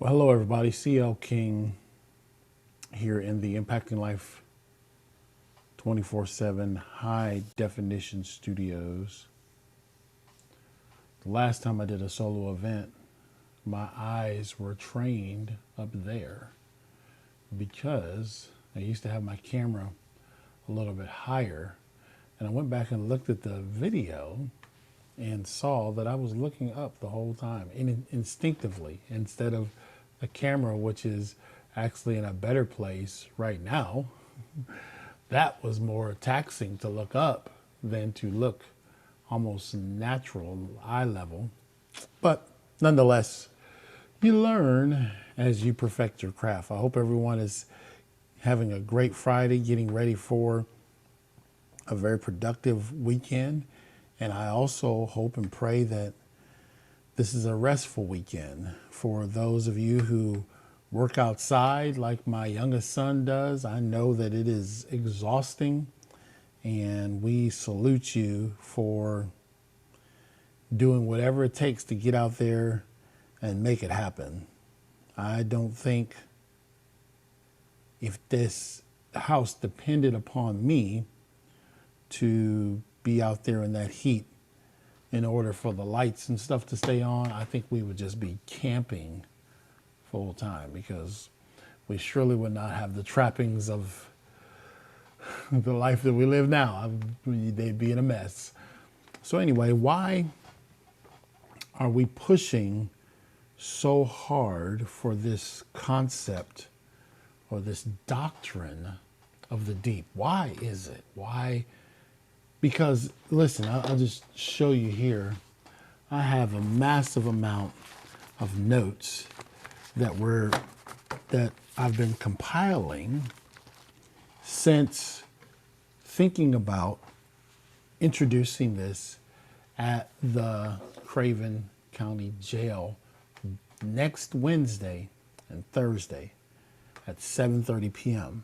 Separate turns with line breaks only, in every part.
Well, hello, everybody. CL King here in the Impacting Life 24/7 high definition studios. The last time I did a solo event, my eyes were trained up there because I used to have my camera a little bit higher. And I went back and looked at the video and saw that I was looking up the whole time instinctively instead of the camera, which is actually in a better place right now. That was more taxing to look up than to look almost natural eye level. But nonetheless, you learn as you perfect your craft. I hope everyone is having a great Friday, getting ready for a very productive weekend. And I also hope and pray that this is a restful weekend for those of you who work outside like my youngest son does. I know that it is exhausting, and we salute you for doing whatever it takes to get out there and make it happen. I don't think if this house depended upon me to be out there in that heat in order for the lights and stuff to stay on, I think we would just be camping full time, because we surely would not have the trappings of the life that we live now. They'd be in a mess. So anyway, why are we pushing so hard for this concept or this doctrine of the deep? Why is it? Why? Because listen, I'll just show you here. I have a massive amount of notes that I've been compiling since thinking about introducing this at the Craven County Jail next Wednesday and Thursday at 7:30 p.m.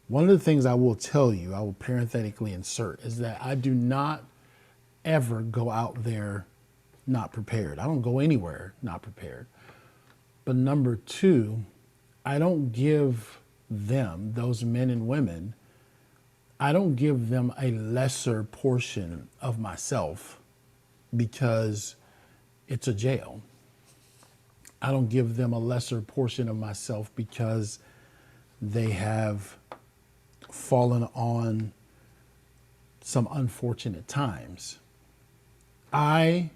One of the things I will tell you, I will parenthetically insert, is that I do not ever go out there not prepared. I don't go anywhere not prepared. But number two, I don't give them, those men and women, I don't give them a lesser portion of myself because it's a jail. I don't give them a lesser portion of myself because they have fallen on some unfortunate times. I,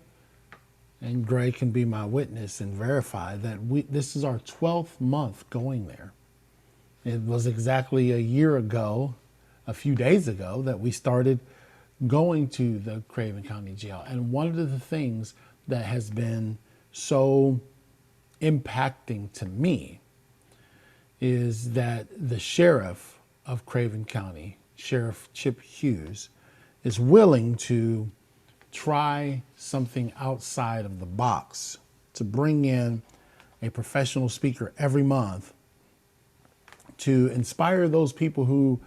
and Gray can be my witness and verify that this is our 12th month going there. It was exactly a year ago, a few days ago, that we started going to the Craven County Jail. And one of the things that has been so impacting to me is that the sheriff of Craven County, Sheriff Chip Hughes, is willing to try something outside of the box, to bring in a professional speaker every month to inspire those people who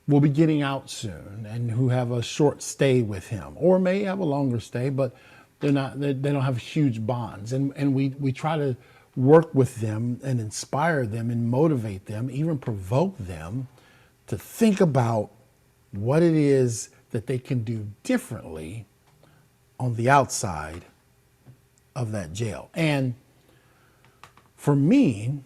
will be getting out soon and who have a short stay with him, or may have a longer stay, but they don't have huge bonds. And we try to work with them and inspire them and motivate them, even provoke them to think about what it is that they can do differently on the outside of that jail. And for me,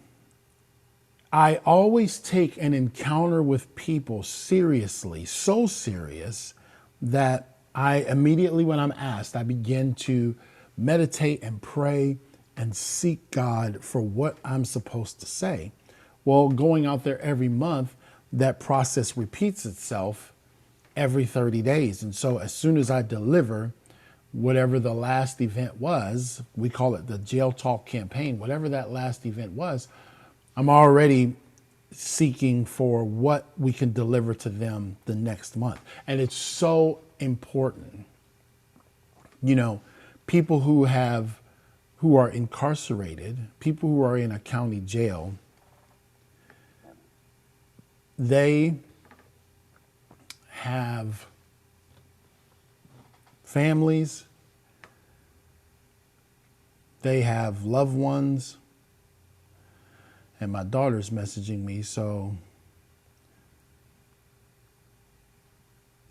I always take an encounter with people seriously, so serious that I immediately, when I'm asked, I begin to meditate and pray and seek God for what I'm supposed to say. Well, going out there every month, that process repeats itself every 30 days. And so as soon as I deliver whatever the last event was, we call it the Jail Talk campaign, whatever that last event was, I'm already seeking for what we can deliver to them the next month. And it's so important. You know, people who are incarcerated, people who are in a county jail, they have families, they have loved ones, and my daughter's messaging me, so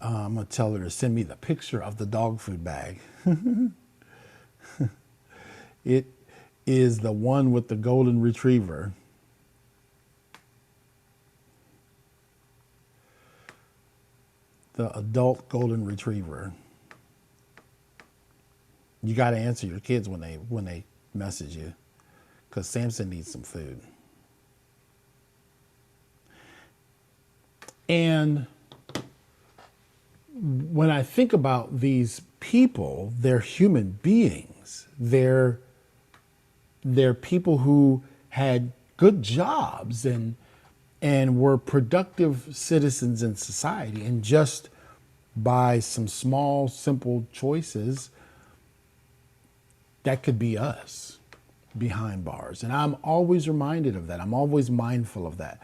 I'm going to tell her to send me the picture of the dog food bag. It is the one with the golden retriever. The adult golden retriever. You got to answer your kids when they message you, because Samson needs some food. And when I think about these people, they're human beings. They're people who had good jobs and were productive citizens in society, and just by some small, simple choices, that could be us behind bars. And I'm always reminded of that. I'm always mindful of that.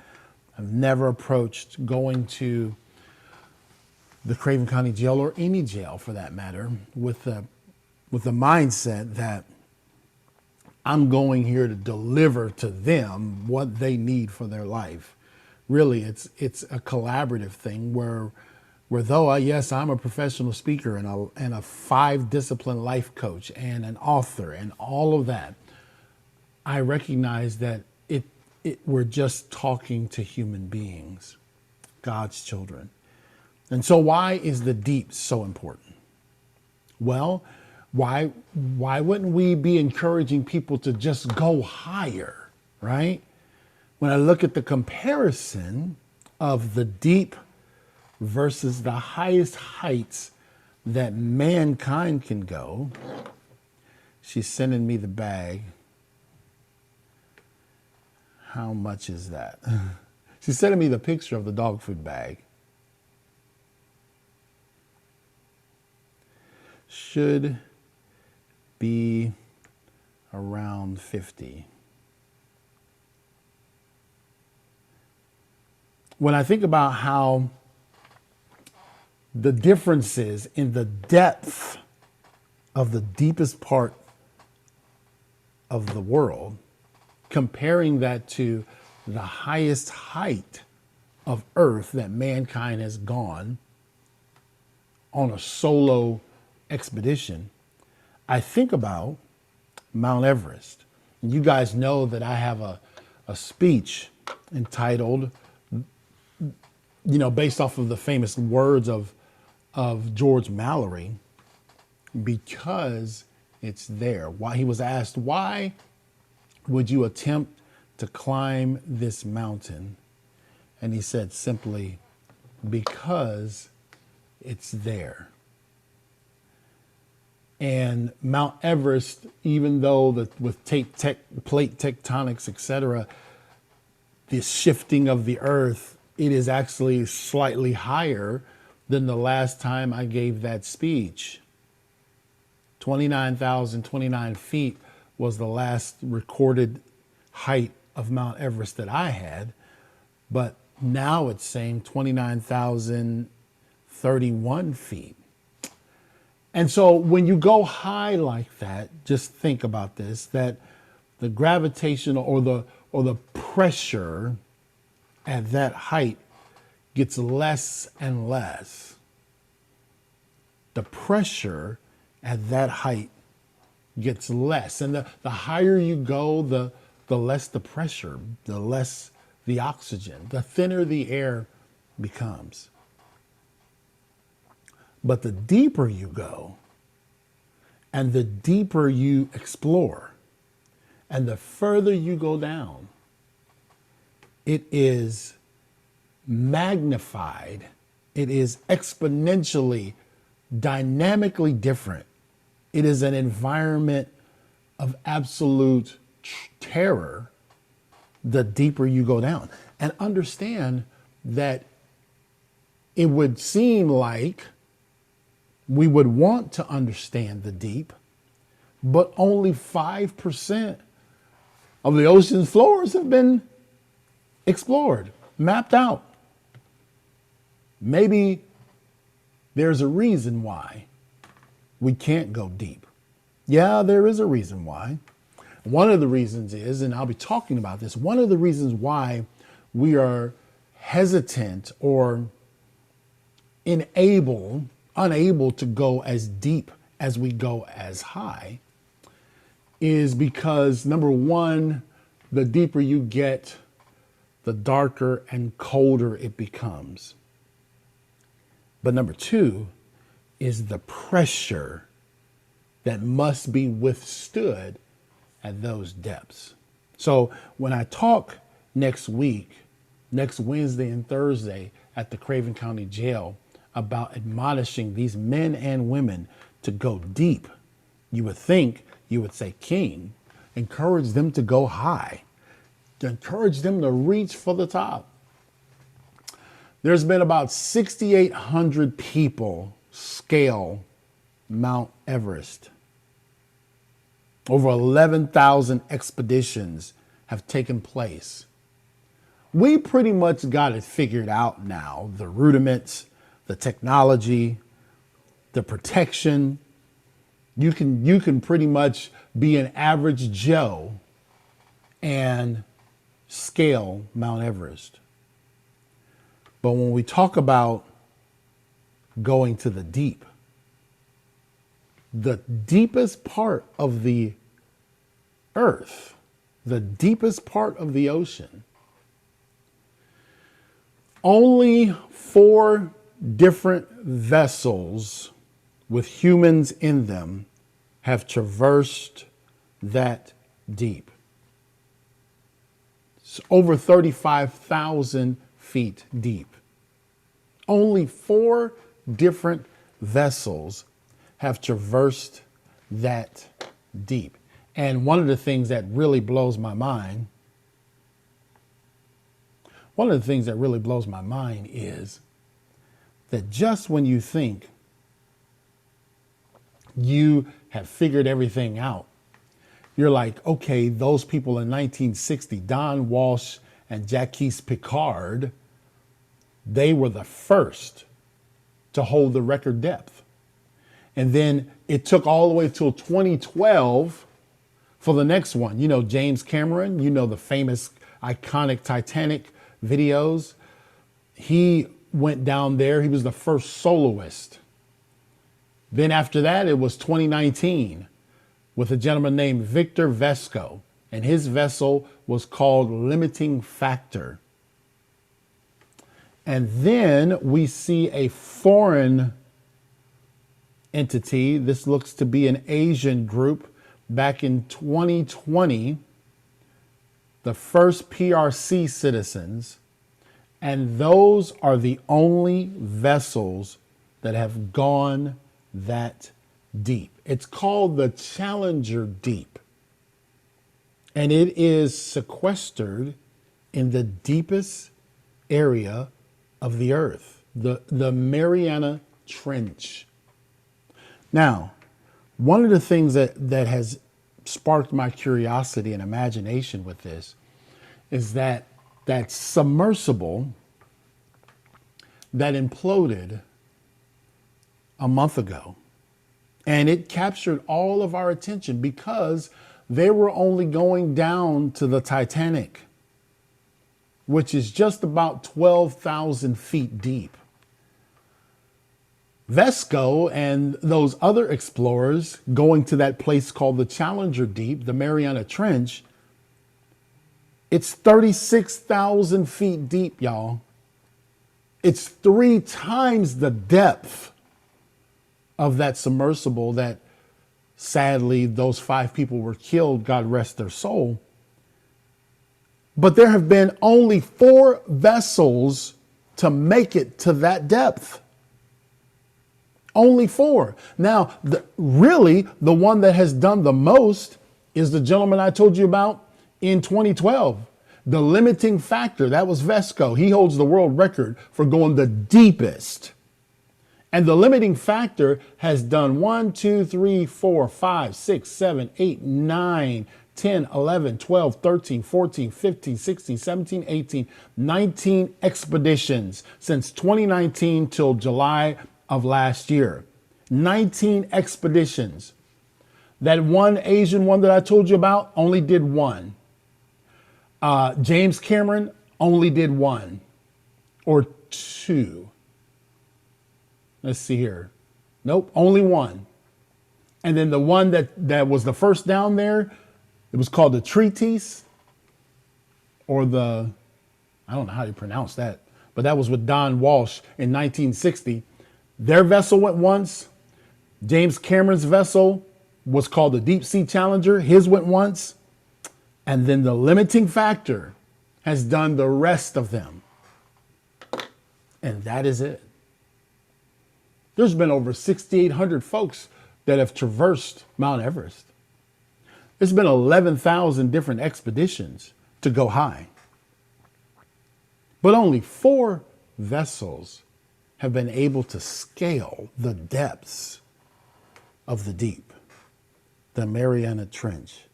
I've never approached going to the Craven County Jail, or any jail for that matter, with the mindset that I'm going here to deliver to them what they need for their life. Really, it's a collaborative thing where though, yes, I'm a professional speaker and a 5-discipline life coach and an author and all of that, I recognize that we're just talking to human beings, God's children. And so why is the deep so important? Well, why wouldn't we be encouraging people to just go higher, right? When I look at the comparison of the deep versus the highest heights that mankind can go, she's sending me the bag. How much is that? She's sending me the picture of the dog food bag. Should be around 50. When I think about how the differences in the depth of the deepest part of the world, comparing that to the highest height of earth that mankind has gone on a solo expedition, I think about Mount Everest. And you guys know that I have a speech entitled, based off of the famous words of George Mallory, because it's there. Why he was asked, why would you attempt to climb this mountain? And he said simply, because it's there. And Mount Everest, even though with plate tectonics, etc., the shifting of the earth, it is actually slightly higher than the last time I gave that speech. 29,029 feet was the last recorded height of Mount Everest that I had, but now it's saying 29,031 feet. And so when you go high like that, just think about this, that the gravitational or the pressure at that height gets less and less. The pressure at that height gets less. And the higher you go, the less the pressure, the less the oxygen, the thinner the air becomes. But the deeper you go, and the deeper you explore, and the further you go down, it is magnified. It is exponentially, dynamically different. It is an environment of absolute terror the deeper you go down. And understand that it would seem like we would want to understand the deep, but only 5% of the ocean's floors have been explored, mapped out. Maybe there's a reason why we can't go deep. Yeah, there is a reason why. One of the reasons is, and I'll be talking about this, one of the reasons why we are hesitant or unable to go as deep as we go as high is because, number one, the deeper you get, the darker and colder it becomes. But number two is the pressure that must be withstood at those depths. So when I talk next week, next Wednesday and Thursday at the Craven County Jail about admonishing these men and women to go deep, you would think you would say, King, encourage them to go high, to encourage them to reach for the top. There's been about 6,800 people scale Mount Everest. Over 11,000 expeditions have taken place. We pretty much got it figured out now. The rudiments, the technology, the protection. You can pretty much be an average Joe and scale Mount Everest. But when we talk about going to the deep, the deepest part of the earth, the deepest part of the ocean, only 4 different vessels with humans in them have traversed that deep. It's over 35,000 feet deep. Only 4 different vessels have traversed that deep. And one of the things that really blows my mind, is that just when you think you have figured everything out, you're like, okay, those people in 1960, Don Walsh and Jacques Piccard, they were the first to hold the record depth. And then it took all the way till 2012 for the next one. You know, James Cameron, you know, the famous iconic Titanic videos. He went down there. He was the first soloist. Then after that, it was 2019 with a gentleman named Victor Vesco, and his vessel was called Limiting Factor. And then we see a foreign entity. This looks to be an Asian group. Back in 2020, the first PRC citizens, and those are the only vessels that have gone that deep. It's called the Challenger Deep, and it is sequestered in the deepest area of the earth, the Mariana Trench. Now, one of the things that has sparked my curiosity and imagination with this is that submersible that imploded a month ago. And it captured all of our attention because they were only going down to the Titanic, which is just about 12,000 feet deep. Vesco and those other explorers going to that place called the Challenger Deep, the Mariana Trench, it's 36,000 feet deep, y'all. It's 3 times the depth of that submersible that sadly those 5 people were killed, God rest their soul. But there have been only 4 vessels to make it to that depth. Only 4. Now, really, the one that has done the most is the gentleman I told you about in 2012. The Limiting Factor, that was Vesco. He holds the world record for going the deepest. And the Limiting Factor has done 1, 2, 3, 4, 5, 6, 7, 8, 9, 10, 11, 12, 13, 14, 15, 16, 17, 18, 19 expeditions since 2019 till July of last year. 19 expeditions. That one Asian one that I told you about only did one. James Cameron only did one or two. Let's see here. Nope, only one. And then the one that was the first down there, it was called the treatise or I don't know how you pronounce that, but that was with Don Walsh in 1960. Their vessel went once. James Cameron's vessel was called the Deep Sea Challenger. His went once. And then the limiting factor has done the rest of them. And that is it. There's been over 6,800 folks that have traversed Mount Everest. There's been 11,000 different expeditions to go high. But only 4 vessels have been able to scale the depths of the deep. The Mariana Trench,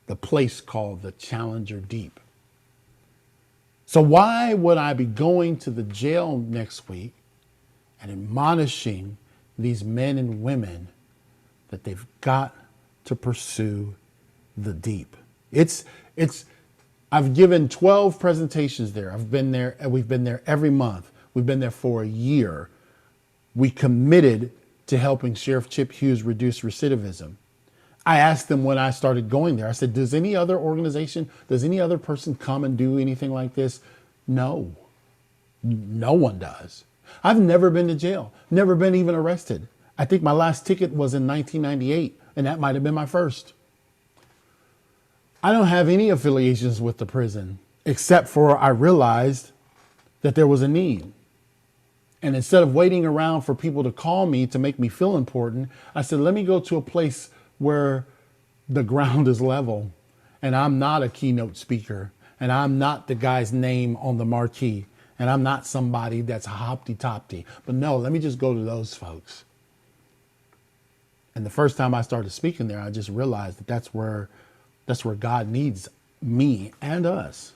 the place called the Challenger Deep. So why would I be going to the jail next week and admonishing these men and women that they've got to pursue the deep? I've given 12 presentations there. I've been there, and we've been there every month. We've been there for a year. We committed to helping Sheriff Chip Hughes reduce recidivism. I asked them when I started going there, I said, does any other organization, does any other person come and do anything like this? No, no one does. I've never been to jail, never been even arrested. I think my last ticket was in 1998, and that might have been my first. I don't have any affiliations with the prison, except for I realized that there was a need. And instead of waiting around for people to call me to make me feel important, I said, let me go to a place where the ground is level and I'm not a keynote speaker and I'm not the guy's name on the marquee and I'm not somebody that's hopty-topty. But no, let me just go to those folks. And the first time I started speaking there, I just realized that that's where God needs me and us.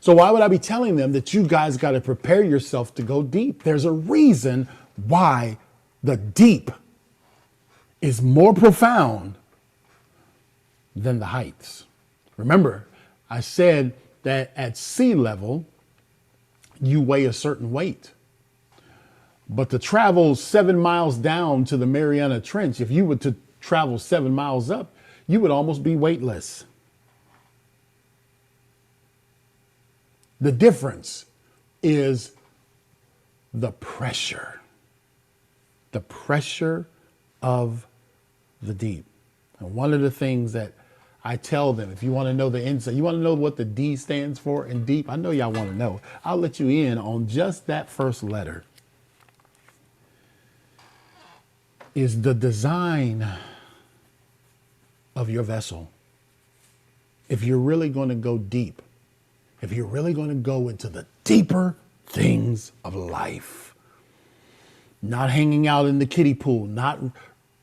So why would I be telling them that you guys got to prepare yourself to go deep? There's a reason why the deep is more profound than the heights. Remember, I said that at sea level, you weigh a certain weight. But to travel 7 miles down to the Mariana Trench, if you were to travel 7 miles up, you would almost be weightless. The difference is the pressure of the deep. And one of the things that I tell them, if you want to know the insight, you want to know what the D stands for in deep, I know y'all want to know. I'll let you in on just that first letter. Is the design of your vessel. If you're really going to go deep, if you're really going to go into the deeper things of life, not hanging out in the kiddie pool, not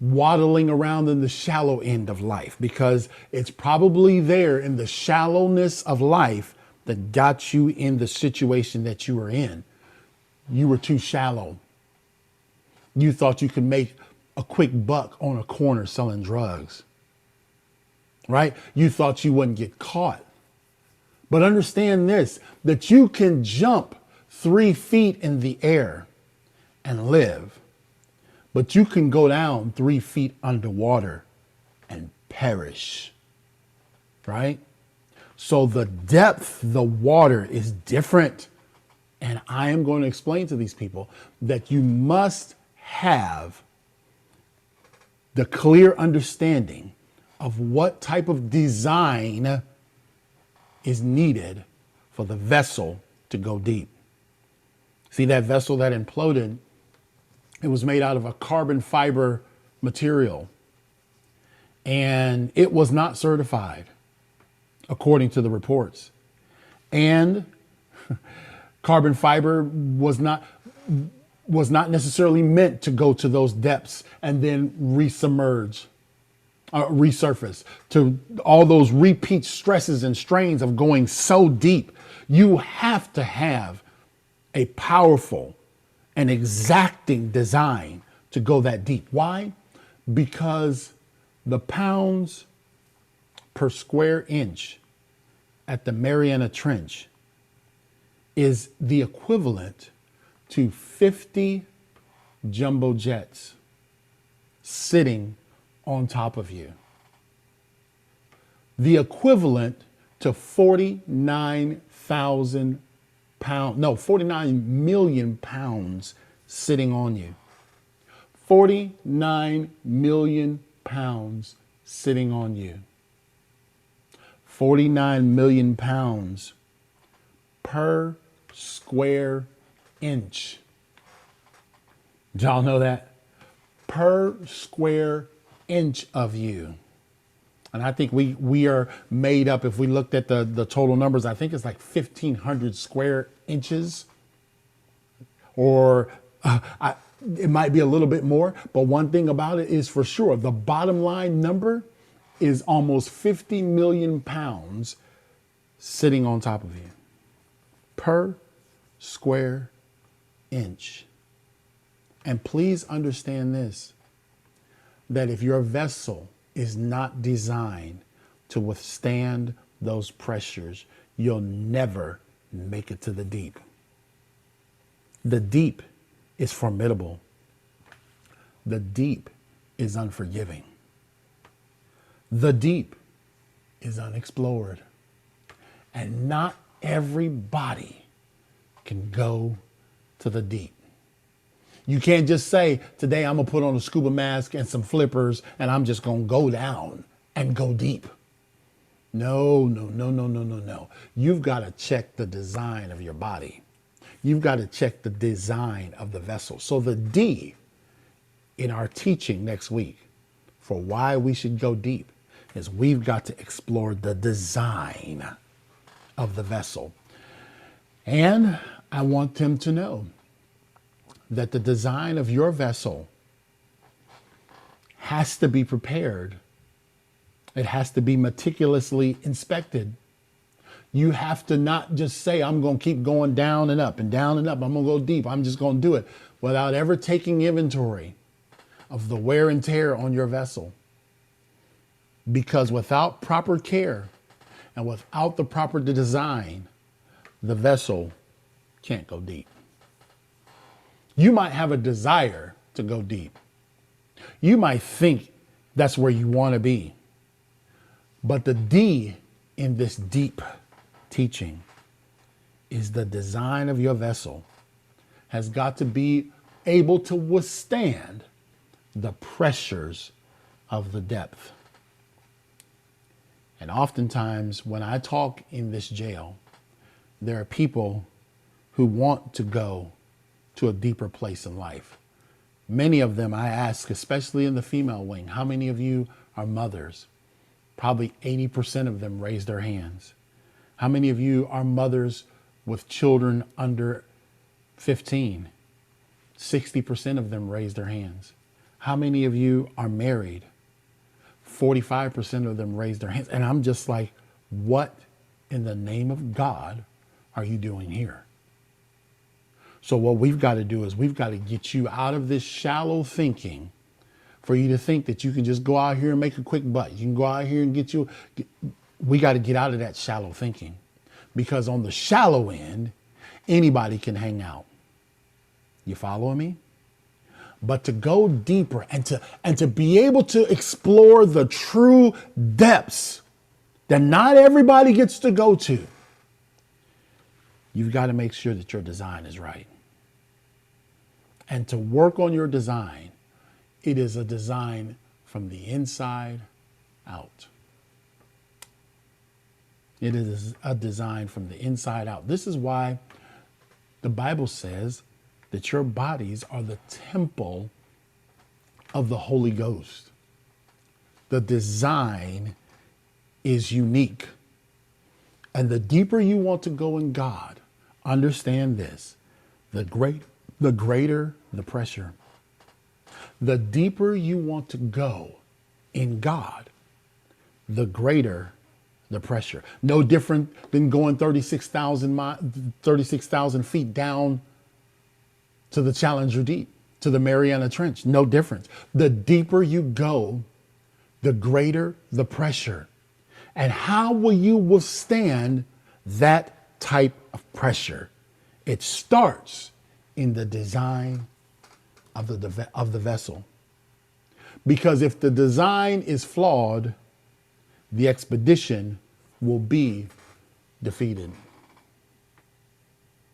waddling around in the shallow end of life, because it's probably there in the shallowness of life that got you in the situation that you were in. You were too shallow. You thought you could make a quick buck on a corner selling drugs, right? You thought you wouldn't get caught. But understand this, that you can jump 3 feet in the air and live, but you can go down 3 feet underwater and perish, right? So the depth, the water is different. And I am going to explain to these people that you must have the clear understanding of what type of design is needed for the vessel to go deep. See that vessel that imploded? It was made out of a carbon fiber material, and it was not certified according to the reports. And carbon fiber was not necessarily meant to go to those depths and then resurface to all those repeat stresses and strains of going so deep. You have to have a powerful and exacting design to go that deep. Why? Because The pounds per square inch at the Mariana Trench is the equivalent to 50 jumbo jets sitting on top of you. The equivalent to 49,000 pounds, no, 49 million pounds sitting on you. 49 million pounds sitting on you. 49 million pounds per square inch. Did y'all know that? Per square inch of you. And I think we are made up, if we looked at the total numbers, I think it's like 1,500 square inches. Or it might be a little bit more. But one thing about it is for sure, the bottom line number is almost 50 million pounds sitting on top of you per square inch. And please understand this, that if your vessel is not designed to withstand those pressures, you'll never make it to the deep. The deep is formidable. The deep is unforgiving. The deep is unexplored. And not everybody can go to the deep. You can't just say, today I'm going to put on a scuba mask and some flippers and I'm just going to go down and go deep. No. You've got to check the design of your body. You've got to check the design of the vessel. So the D in our teaching next week for why we should go deep is we've got to explore the design of the vessel. And I want them to know that the design of your vessel has to be prepared. It has to be meticulously inspected. You have to not just say, I'm going to keep going down and up and down and up. I'm going to go deep. I'm just going to do it without ever taking inventory of the wear and tear on your vessel. Because without proper care and without the proper design, the vessel can't go deep. You might have a desire to go deep. You might think that's where you want to be. But the D in this deep teaching is the design of your vessel has got to be able to withstand the pressures of the depth. And oftentimes when I talk in this jail, there are people who want to go to a deeper place in life. Many of them I ask, especially in the female wing, how many of you are mothers? Probably 80% of them raise their hands. How many of you are mothers with children under 15? 60% of them raise their hands. How many of you are married? 45% of them raise their hands. And I'm just like, what in the name of God are you doing here? So what we've got to do is we've got to get you out of this shallow thinking for you to think that you can just go out here and make a quick buck. You can go out here and we got to get out of that shallow thinking, because on the shallow end, anybody can hang out. You following me? But to go deeper and to be able to explore the true depths that not everybody gets to go to, you've got to make sure that your design is right. And to work on your design, it is a design from the inside out. It is a design from the inside out. This is why the Bible says that your bodies are the temple of the Holy Ghost. The design is unique. And the deeper you want to go in God, understand this, the greater the pressure. The deeper you want to go in God, the greater the pressure. No different than going 36,000 feet down to the Challenger Deep, to the Mariana Trench. No difference. The deeper you go, the greater the pressure. And how will you withstand that type of pressure? It starts in the design of the vessel. Because if the design is flawed, the expedition will be defeated.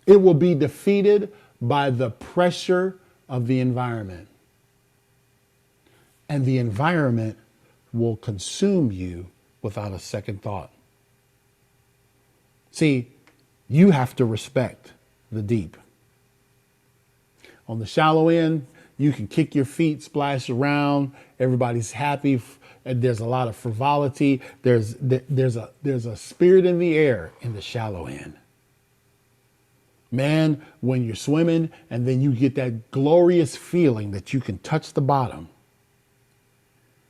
It will be defeated by the pressure of the environment. And the environment will consume you without a second thought. See, you have to respect the deep. On the shallow end, you can kick your feet, splash around. Everybody's happy. And there's a lot of frivolity. There's a spirit in the air in the shallow end. Man, when you're swimming and then you get that glorious feeling that you can touch the bottom.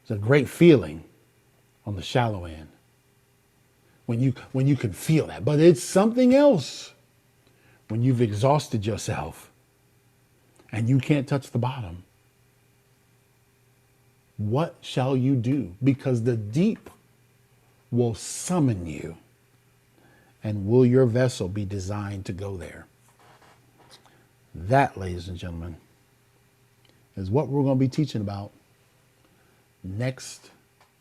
It's a great feeling on the shallow end. When you can feel that. But it's something else when you've exhausted yourself and you can't touch the bottom. What shall you do? Because the deep will summon you. And will your vessel be designed to go there? That, ladies and gentlemen, is what we're going to be teaching about next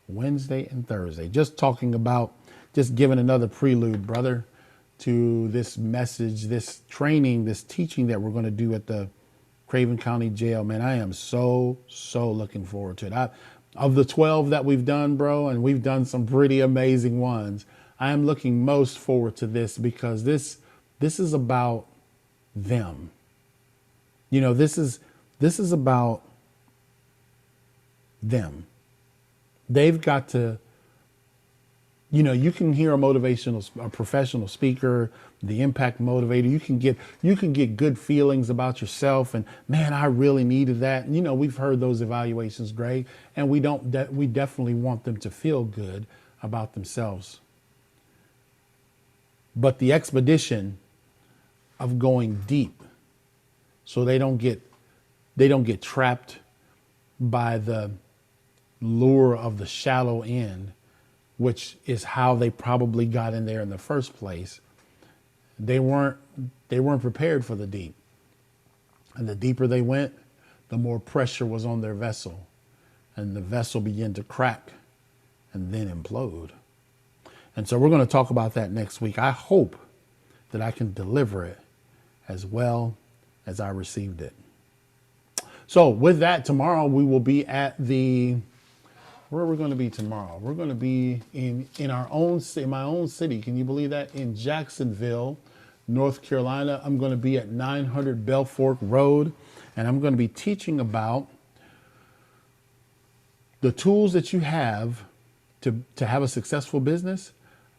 Wednesday and Thursday. Just talking about, just giving another prelude, brother, to this message, this training, this teaching that we're going to do at the Craven County Jail. Man, I am so looking forward to it. Of the 12 that we've done, bro, and we've done some pretty amazing ones, I am looking most forward to this because this is about them. You know, this is about them. They've got to, you know, you can hear a professional speaker, the impact motivator. You can get good feelings about yourself, and man, I really needed that. And, you know, we've heard those evaluations, Greg, and we definitely want them to feel good about themselves. But the expedition of going deep, so they don't get trapped by the lure of the shallow end, which is how they probably got in there in the first place. They weren't prepared for the deep. And the deeper they went, the more pressure was on their vessel. And the vessel began to crack and then implode. And so we're going to talk about that next week. I hope that I can deliver it as well as I received it. So with that, tomorrow we will be at where are we going to be tomorrow? We're going to be in my own city. Can you believe that? In Jacksonville, North Carolina. I'm going to be at 900 Belfork Road, and I'm going to be teaching about the tools that you have to have a successful business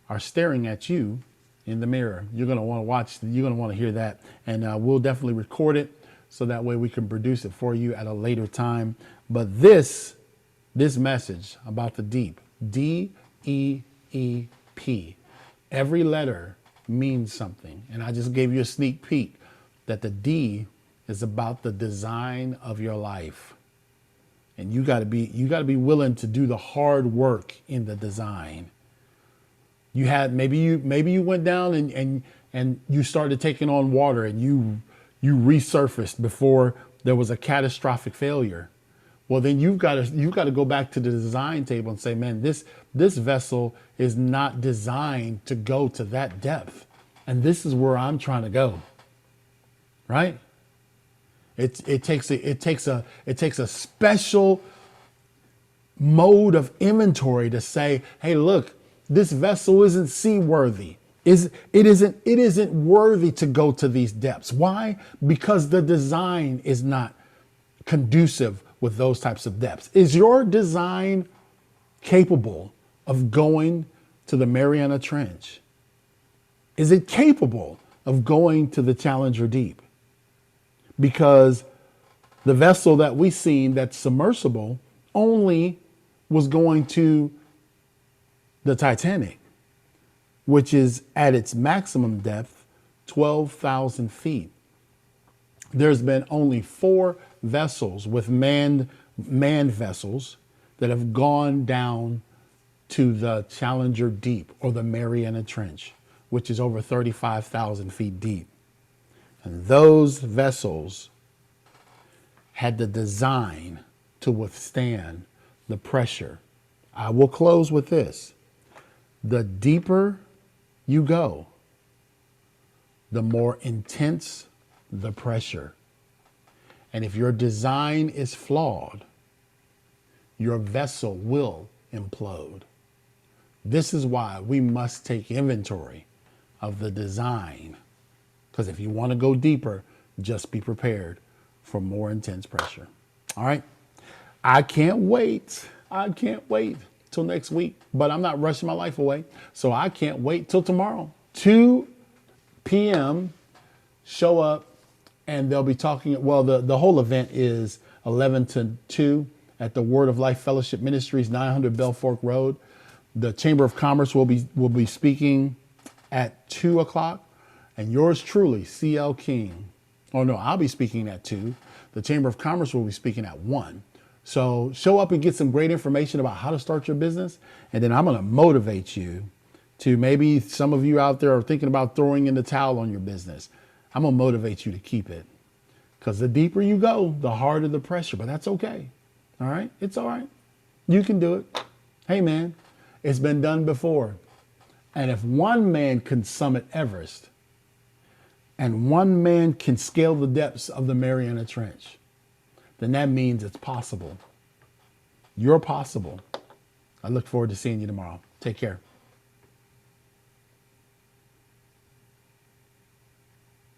are staring at you in the mirror. You're going to want to watch. You're going to want to hear that, and we'll definitely record it so that way we can produce it for you at a later time. But this message about the deep, D.E.E.P, every letter means something. And I just gave you a sneak peek that the D is about the design of your life. And you got to be willing to do the hard work in the design. You had maybe you went down and you started taking on water and you resurfaced before there was a catastrophic failure. Well, then you've got to go back to the design table and say, man, this vessel is not designed to go to that depth. And this is where I'm trying to go. Right? It takes a special mode of inventory to say, hey, look, this vessel isn't seaworthy. It isn't worthy to go to these depths. Why? Because the design is not conducive with those types of depths. Is your design capable of going to the Mariana Trench? Is it capable of going to the Challenger Deep? Because the vessel that we seen that's submersible only was going to the Titanic, which is at its maximum depth, 12,000 feet. There's been only 4 vessels with manned vessels that have gone down to the Challenger Deep or the Mariana Trench, which is over 35,000 feet deep. And those vessels had the design to withstand the pressure. I will close with this. The deeper you go, the more intense the pressure. And if your design is flawed, your vessel will implode. This is why we must take inventory of the design. Because if you want to go deeper, just be prepared for more intense pressure. All right. I can't wait. I can't wait till next week, but I'm not rushing my life away. So I can't wait till tomorrow, 2 p.m. Show up and they'll be talking. Well, the whole event is 11 to 2 at the Word of Life Fellowship Ministries, 900 Bell Fork Road. The Chamber of Commerce will be speaking at 2 o'clock, and yours truly, C.L. King. Oh no, I'll be speaking at 2. The Chamber of Commerce will be speaking at 1. So show up and get some great information about how to start your business, and then I'm going to motivate you to, maybe some of you out there are thinking about throwing in the towel on your business. I'm going to motivate you to keep it, because the deeper you go, the harder the pressure, but that's okay. All right. It's all right. You can do it. Hey man, it's been done before. And if one man can summit Everest and one man can scale the depths of the Mariana Trench, then that means it's possible. You're possible. I look forward to seeing you tomorrow. Take care.